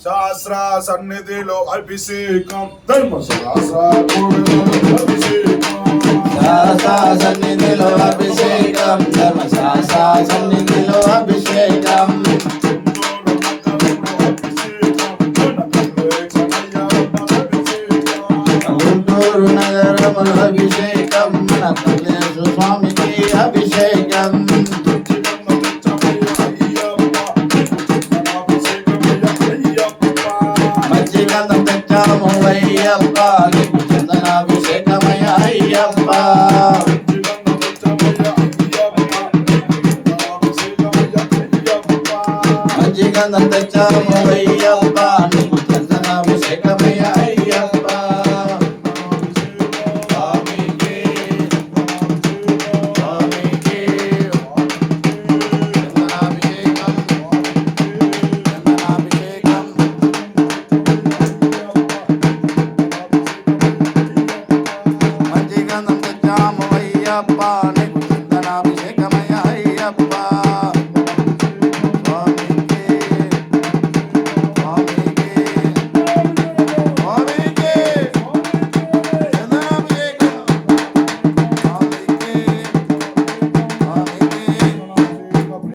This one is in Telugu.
శాస్త్ర సన్నిధిలో అభిషేకం ధర్మశాస్త్ర అభిషేకం శాస్త్ర సన్నిధిలో అభిషేకం ధర్మశాస్త్ర సన్నిధిలో అభిషేకం గుంటూరు నగరములో అభిషేకం మన పల్లెసు స్వామికి అభిషేకం మజ్జిగంధం తెచ్చాము అయ్యప్ప నీకు చందనాభిషేకమయ్య అయ్యప్ప మజ్జిగంధం తెచ్చాము అయ్యప్ప